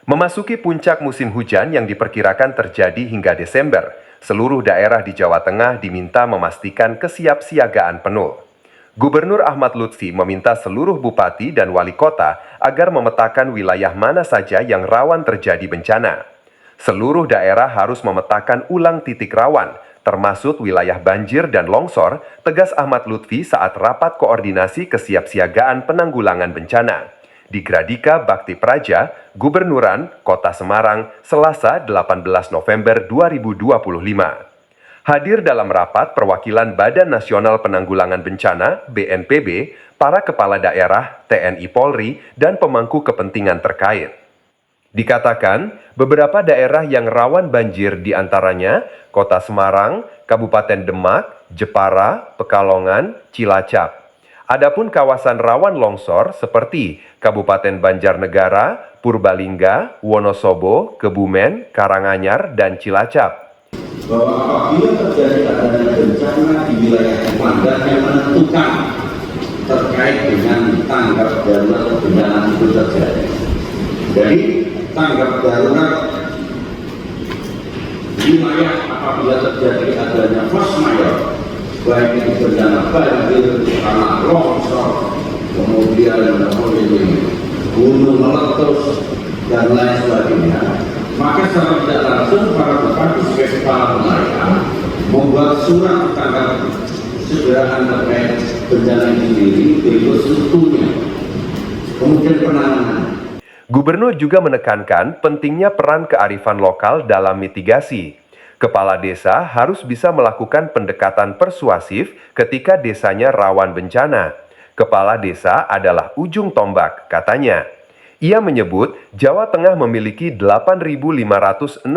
Memasuki puncak musim hujan yang diperkirakan terjadi hingga Desember, seluruh daerah di Jawa Tengah diminta memastikan kesiapsiagaan penuh. Gubernur Ahmad Lutfi meminta seluruh bupati dan wali kota agar memetakan wilayah mana saja yang rawan terjadi bencana. Seluruh daerah harus memetakan ulang titik rawan, termasuk wilayah banjir dan longsor, tegas Ahmad Lutfi saat rapat koordinasi kesiapsiagaan penanggulangan bencana di Gradika Bakti Praja, Gubernuran, Kota Semarang, Selasa 18 November 2025. Hadir dalam rapat perwakilan Badan Nasional Penanggulangan Bencana (BNPB), para kepala daerah, TNI Polri, dan pemangku kepentingan terkait. Dikatakan, beberapa daerah yang rawan banjir diantaranya Kota Semarang, Kabupaten Demak, Jepara, Pekalongan, Cilacap. Adapun kawasan rawan longsor seperti Kabupaten Banjarnegara, Purbalingga, Wonosobo, Kebumen, Karanganyar, dan Cilacap. Bahwa apabila terjadi adanya bencana di wilayah mandat yang menentukan terkait dengan tanggap darurat bencana itu terjadi. Jadi tanggap darurat wilayah apabila terjadi adanya force majeure, baik itu bencana banjir, tanah longsor, kemudian gunung meletus dan lain sebagainya, maka secara tidak langsung para bupati sebagai kepala wilayah membuat surat tanggap segera terkait bencana ini sendiri berikut strukturnya, kemudian penanganan. Gubernur juga menekankan pentingnya peran kearifan lokal dalam mitigasi. Kepala desa harus bisa melakukan pendekatan persuasif ketika desanya rawan bencana. Kepala desa adalah ujung tombak, katanya. Ia menyebut Jawa Tengah memiliki 8.566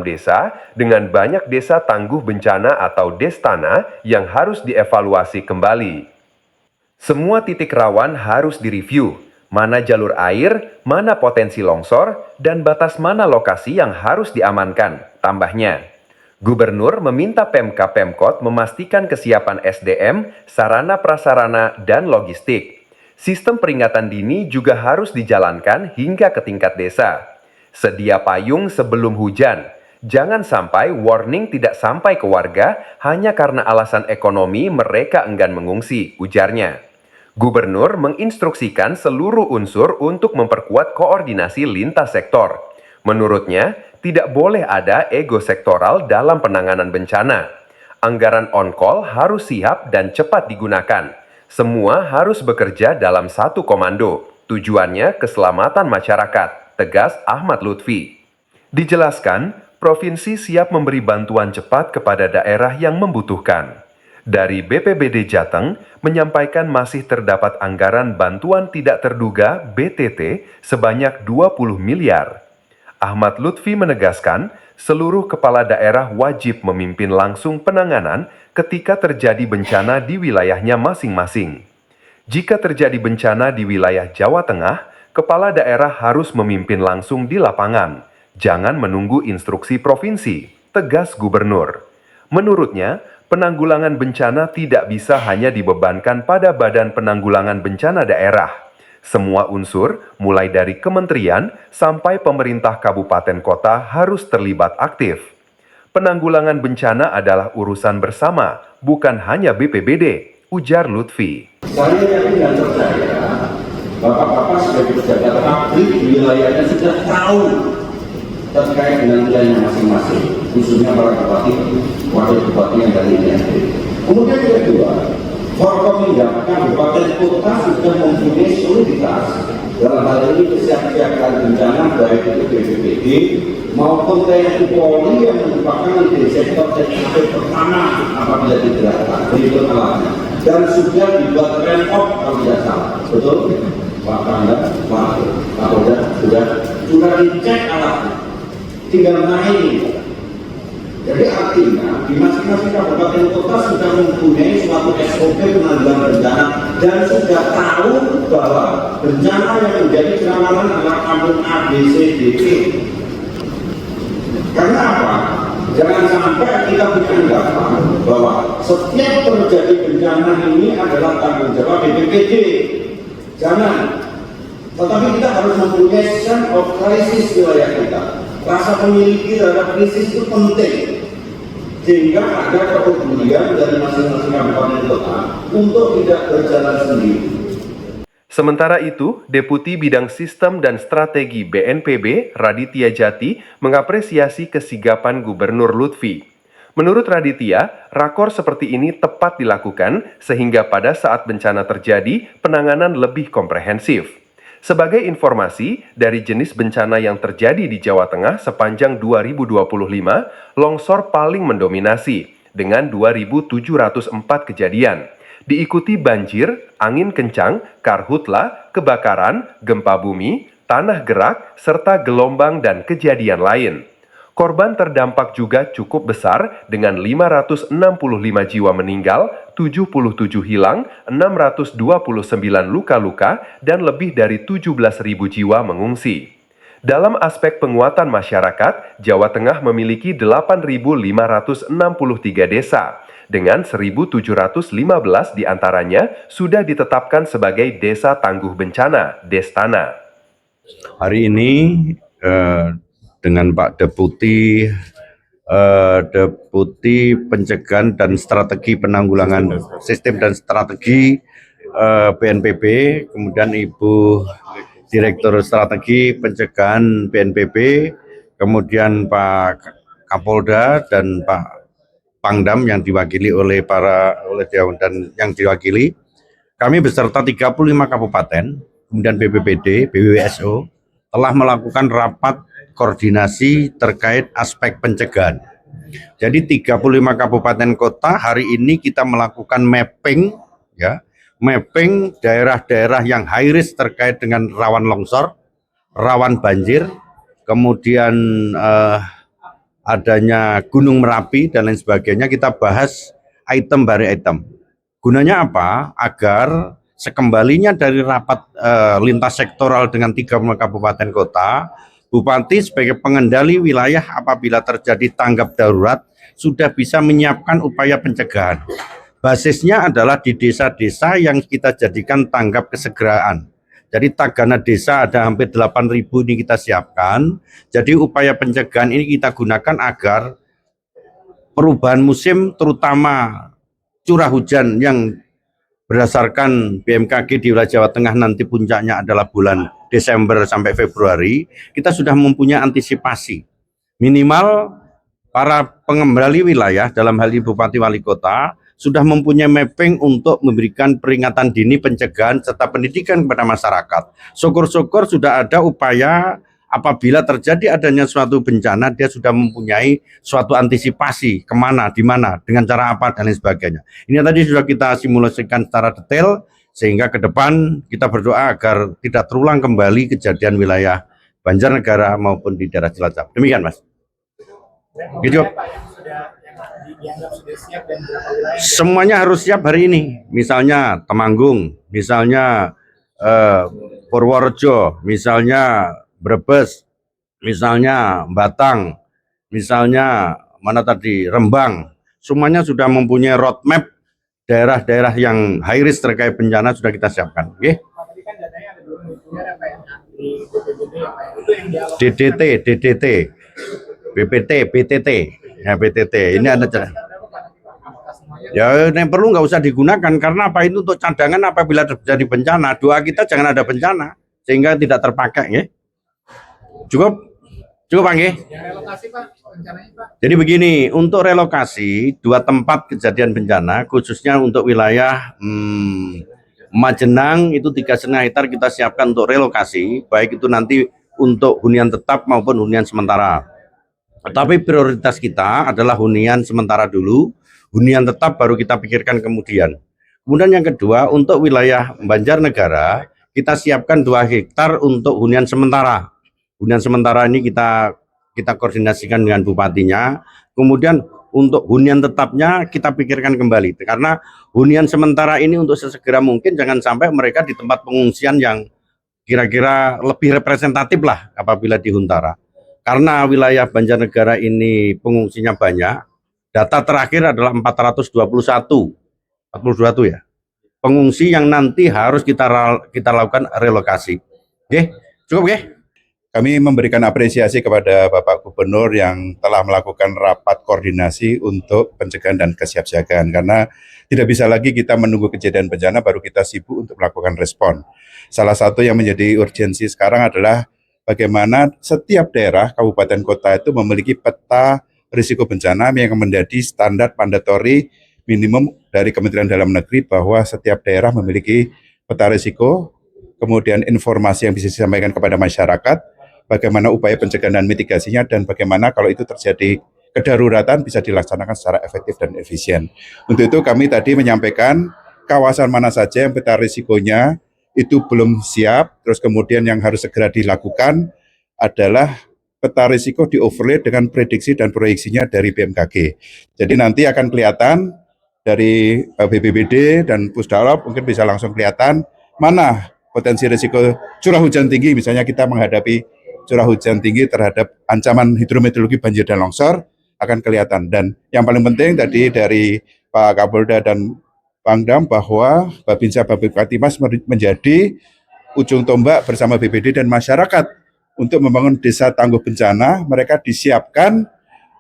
desa dengan banyak desa tangguh bencana atau destana yang harus dievaluasi kembali. Semua titik rawan harus direview, mana jalur air, mana potensi longsor, dan batas mana lokasi yang harus diamankan, tambahnya. Gubernur meminta Pemkab-Pemkot memastikan kesiapan SDM, sarana prasarana, dan logistik. Sistem peringatan dini juga harus dijalankan hingga ke tingkat desa. Sedia payung sebelum hujan. Jangan sampai warning tidak sampai ke warga hanya karena alasan ekonomi mereka enggan mengungsi, ujarnya. Gubernur menginstruksikan seluruh unsur untuk memperkuat koordinasi lintas sektor. Menurutnya, tidak boleh ada ego sektoral dalam penanganan bencana. Anggaran on-call harus siap dan cepat digunakan. Semua harus bekerja dalam satu komando. Tujuannya keselamatan masyarakat, tegas Ahmad Lutfi. Dijelaskan, provinsi siap memberi bantuan cepat kepada daerah yang membutuhkan. Dari BPBD Jateng menyampaikan masih terdapat anggaran bantuan tidak terduga (BTT) sebanyak 20 miliar. Ahmad Lutfi menegaskan, seluruh kepala daerah wajib memimpin langsung penanganan ketika terjadi bencana di wilayahnya masing-masing. Jika terjadi bencana di wilayah Jawa Tengah, kepala daerah harus memimpin langsung di lapangan. Jangan menunggu instruksi provinsi, tegas gubernur. Menurutnya, penanggulangan bencana tidak bisa hanya dibebankan pada Badan Penanggulangan Bencana Daerah. Semua unsur, mulai dari kementerian sampai pemerintah kabupaten kota harus terlibat aktif. Penanggulangan bencana adalah urusan bersama, bukan hanya BPBD, ujar Lutfi. Saya yakin dan percaya, Bapak-Bapak sebagai pejabat publik di wilayahnya sudah tahu terkait dengan wilayahnya masing-masing, khususnya para bupati, wakil bupati yang dari ini. Kemudian yang kedua, Forkominda Kabupaten Kota sudah mempunyai soliditas dalam hal ini kesiapsiagaan bencana baik itu BPBD maupun TNI Polri yang merupakan di sektor TNI pertama apabila digerakkan berikut alatnya dan sudah dibuat rem-off kalau tidak salah, betul? Pak Pangdam, Pak Kapolda sudah dicek alatnya, tinggal main. Jadi artinya di masing-masing kabupaten kota sudah mempunyai suatu SOP penanggulangan bencana dan sudah tahu bahwa bencana yang menjadi penanganan adalah kampung A, B, C, D, E. Karena apa? Jangan sampai kita punya anggapan bahwa setiap terjadi bencana ini adalah tanggung jawab BPBD. Jangan. Tetapi kita harus mempunyai sense of crisis wilayah kita. Rasa memiliki terhadap krisis itu penting, sehingga ada kepedulian dari masing-masing kabupaten kota untuk tidak berjalan sendiri. Sementara itu, Deputi Bidang Sistem dan Strategi BNPB, Raditya Jati, mengapresiasi kesigapan Gubernur Lutfi. Menurut Raditya, rakor seperti ini tepat dilakukan sehingga pada saat bencana terjadi, penanganan lebih komprehensif. Sebagai informasi, dari jenis bencana yang terjadi di Jawa Tengah sepanjang 2025, longsor paling mendominasi dengan 2.704 kejadian. Diikuti banjir, angin kencang, karhutla, kebakaran, gempa bumi, tanah gerak, serta gelombang dan kejadian lain. Korban terdampak juga cukup besar dengan 565 jiwa meninggal, 77 hilang, 629 luka-luka, dan lebih dari 17.000 jiwa mengungsi. Dalam aspek penguatan masyarakat, Jawa Tengah memiliki 8.563 desa, dengan 1.715 diantaranya sudah ditetapkan sebagai desa tangguh bencana, Destana. Hari ini dengan Pak Deputi Pencegahan dan Strategi Penanggulangan Sistem dan Strategi BNPB, kemudian Ibu Direktur Strategi Pencegahan BNPB, kemudian Pak Kapolda dan Pak Pangdam yang diwakili oleh Dewan dan yang diwakili, kami beserta 35 kabupaten, kemudian BPBD, BWSO, telah melakukan rapat koordinasi terkait aspek pencegahan. Jadi 35 kabupaten kota hari ini kita melakukan mapping, ya, mapping daerah-daerah yang high risk terkait dengan rawan longsor, rawan banjir, kemudian adanya Gunung Merapi dan lain sebagainya. Kita bahas item by item. Gunanya apa? Agar sekembalinya dari rapat lintas sektoral dengan 3 kabupaten kota, Bupati sebagai pengendali wilayah apabila terjadi tanggap darurat sudah bisa menyiapkan upaya pencegahan. Basisnya adalah di desa-desa yang kita jadikan tanggap kesegeraan. Jadi tagana desa ada hampir 8.000 ini kita siapkan. Jadi upaya pencegahan ini kita gunakan agar perubahan musim terutama curah hujan yang berdasarkan BMKG di wilayah Jawa Tengah nanti puncaknya adalah bulan Desember sampai Februari, kita sudah mempunyai antisipasi. Minimal para pengendali wilayah dalam hal ini Bupati Wali Kota sudah mempunyai mapping untuk memberikan peringatan dini pencegahan serta pendidikan kepada masyarakat. Syukur-syukur sudah ada upaya apabila terjadi adanya suatu bencana, dia sudah mempunyai suatu antisipasi kemana, di mana, dengan cara apa, dan lain sebagainya. Ini tadi sudah kita simulasikan secara detail, sehingga ke depan kita berdoa agar tidak terulang kembali kejadian wilayah Banjarnegara maupun di daerah Cilacap. Demikian, Mas. Gitu. Semuanya harus siap hari ini. Misalnya Temanggung, misalnya Purworejo, misalnya Brebes, misalnya Batang, misalnya mana tadi Rembang. Semuanya sudah mempunyai roadmap daerah-daerah yang high risk terkait bencana sudah kita siapkan. Oke? DDT, BPT, BTT. Ya, BTT, ini ada cara. Ya, yang perlu nggak usah digunakan karena apa, itu untuk cadangan apabila terjadi bencana. Doa kita jangan ada bencana sehingga tidak terpakai, ya. Cukup Pak, ya. Relokasi Pak, rencananya Pak. Jadi begini, untuk relokasi 2 tempat kejadian bencana, khususnya untuk wilayah Majenang itu 3,5 hektar kita siapkan untuk relokasi, baik itu nanti untuk hunian tetap maupun hunian sementara. Tetapi prioritas kita adalah hunian sementara dulu, hunian tetap baru kita pikirkan kemudian. Kemudian yang kedua, untuk wilayah Banjarnegara, kita siapkan 2 hektar untuk hunian sementara. Hunian sementara ini kita koordinasikan dengan bupatinya. Kemudian untuk hunian tetapnya kita pikirkan kembali. Karena hunian sementara ini untuk sesegera mungkin jangan sampai mereka di tempat pengungsian yang kira-kira lebih representatif lah apabila di Huntara. Karena wilayah Banjarnegara ini pengungsinya banyak, data terakhir adalah 422 ya, pengungsi yang nanti harus kita lakukan relokasi. Oke, cukup ya. Kami memberikan apresiasi kepada Bapak Gubernur yang telah melakukan rapat koordinasi untuk pencegahan dan kesiapsiagaan karena tidak bisa lagi kita menunggu kejadian bencana baru kita sibuk untuk melakukan respon. Salah satu yang menjadi urgensi sekarang adalah bagaimana setiap daerah, kabupaten kota itu memiliki peta risiko bencana yang menjadi standar mandatori minimum dari Kementerian Dalam Negeri bahwa setiap daerah memiliki peta risiko, kemudian informasi yang bisa disampaikan kepada masyarakat, bagaimana upaya pencegahan dan mitigasinya, dan bagaimana kalau itu terjadi kedaruratan bisa dilaksanakan secara efektif dan efisien. Untuk itu kami tadi menyampaikan kawasan mana saja yang peta risikonya itu belum siap, terus kemudian yang harus segera dilakukan adalah peta risiko di overlay dengan prediksi dan proyeksinya dari BMKG. Jadi nanti akan kelihatan dari BPBD dan Pusdalop mungkin bisa langsung kelihatan mana potensi risiko curah hujan tinggi, misalnya kita menghadapi curah hujan tinggi terhadap ancaman hidrometeorologi banjir dan longsor akan kelihatan. Dan yang paling penting tadi dari Pak Kapolda dan Pangdam bahwa Babinsa Babinsa menjadi ujung tombak bersama BPD dan masyarakat untuk membangun desa tangguh bencana. Mereka disiapkan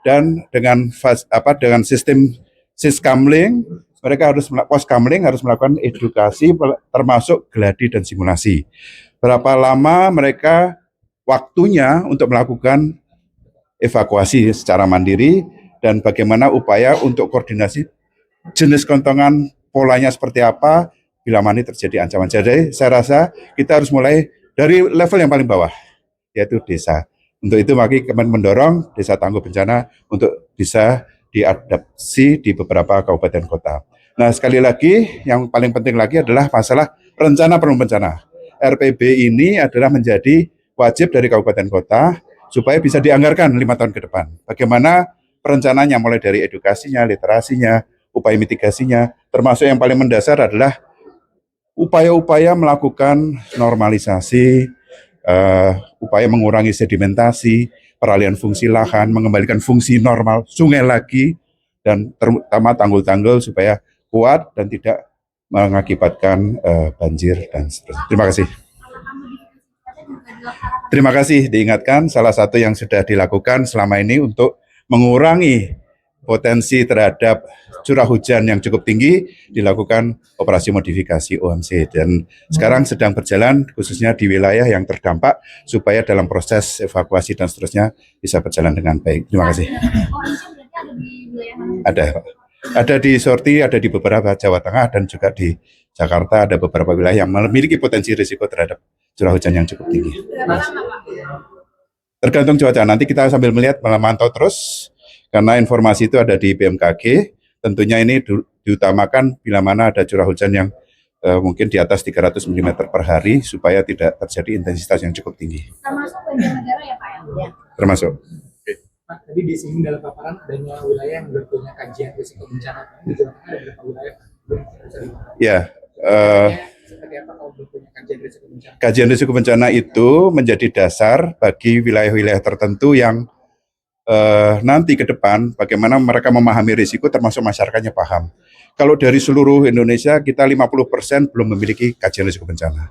dan dengan sistem siskamling, mereka harus poskamling harus melakukan edukasi termasuk gladi dan simulasi. Berapa lama mereka waktunya untuk melakukan evakuasi secara mandiri dan bagaimana upaya untuk koordinasi jenis kentongan polanya seperti apa bila mana terjadi ancaman. Jadi saya rasa kita harus mulai dari level yang paling bawah, yaitu desa. Untuk itu mari kami mendorong desa tangguh bencana untuk bisa diadaptasi di beberapa kabupaten kota. Nah, sekali lagi yang paling penting lagi adalah masalah rencana penanggulangan bencana. RPB ini adalah menjadi wajib dari kabupaten kota supaya bisa dianggarkan 5 tahun ke depan. Bagaimana perencanaannya mulai dari edukasinya, literasinya, upaya mitigasinya, termasuk yang paling mendasar adalah upaya-upaya melakukan normalisasi, upaya mengurangi sedimentasi, peralihan fungsi lahan, mengembalikan fungsi normal sungai lagi, dan terutama tanggul-tanggul supaya kuat dan tidak mengakibatkan banjir dan seterusnya. Terima kasih. Terima kasih diingatkan salah satu yang sudah dilakukan selama ini untuk mengurangi potensi terhadap curah hujan yang cukup tinggi dilakukan operasi modifikasi OMC dan sekarang sedang berjalan khususnya di wilayah yang terdampak supaya dalam proses evakuasi dan seterusnya bisa berjalan dengan baik. Terima kasih. Ada di Sorti, ada di beberapa Jawa Tengah dan juga di Jakarta ada beberapa wilayah yang memiliki potensi risiko terhadap curah hujan yang cukup tinggi. Tergantung cuaca, nanti kita sambil melihat memantau terus, karena informasi itu ada di BMKG, tentunya ini diutamakan bila mana ada curah hujan yang mungkin di atas 300 mm per hari, supaya tidak terjadi intensitas yang cukup tinggi. Termasuk Banjarnegara ya Pak? Ya? Termasuk. Pak, tadi disinggung dalam paparan adanya wilayah yang belum punya kajian risiko bencana. Di Jawa Tengah ada berapa wilayah Pak? Ya, seperti apa kalau belum punya kajian risiko bencana? Kajian risiko bencana itu menjadi dasar bagi wilayah-wilayah tertentu yang nanti ke depan bagaimana mereka memahami risiko termasuk masyarakatnya paham. Kalau dari seluruh Indonesia kita 50% belum memiliki kajian risiko bencana.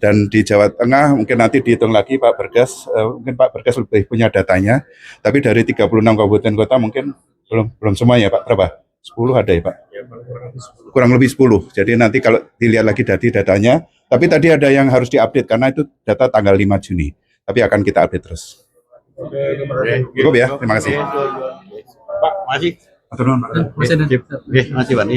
Dan di Jawa Tengah mungkin nanti dihitung lagi Pak Bergas, mungkin Pak Bergas lebih punya datanya. Tapi dari 36 kabupaten kota mungkin belum semuanya Pak. Berapa? 10 ada ya Pak? Kurang lebih 10. Jadi nanti kalau dilihat lagi datanya, tapi tadi ada yang harus diupdate karena itu data tanggal 5 Juni. Tapi akan kita update terus. Cukup ya, terima kasih. Pak, masih. Terima kasih. Terima kasih, Pak.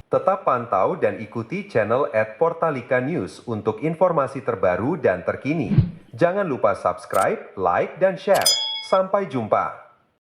Tetap pantau dan ikuti channel @portalika news untuk informasi terbaru dan terkini. Jangan lupa subscribe, like, dan share. Sampai jumpa.